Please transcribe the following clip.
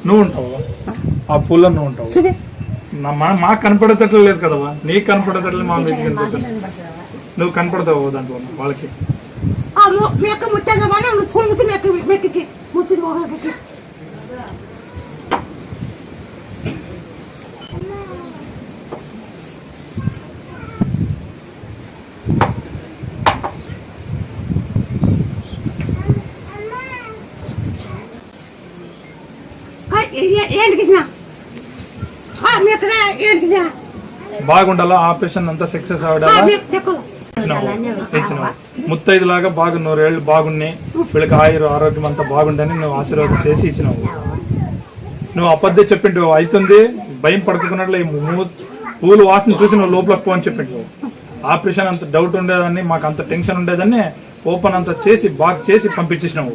నువ్వు ఉంటావు ఆ పూల్లో నువ్వు ఉంటావు. మాకు కనపడేటట్లు లేదు కదవా, నీకు కనపడేటట్లు మా మీకు కనిపిస్తుంది. నువ్వు కనపడతావు దాంట్లో వాళ్ళకి. బాగుండాలా, ఆపరేషన్ అంతా సక్సెస్ అవడాలా. ముత్తైదులాగా బాగా 100 ఏళ్ళు బాగున్నాయి, వీళ్ళకి ఆరోగ్యం అంతా బాగుండని నువ్వు ఆశీర్వాదం చేసి ఇచ్చినావు. నువ్వు అబద్ధం చెప్పిండు అవుతుంది, భయం పడుకున్నట్లు పూలు వాసన చూసి నువ్వు లోపల పో అని చెప్పిండు. ఆపరేషన్ అంత డౌట్ ఉండేదాన్ని, మాకు అంత టెన్షన్ ఉండేదాన్ని ఓపెన్ అంతా చేసి బాగా చేసి పంపించేసినావు.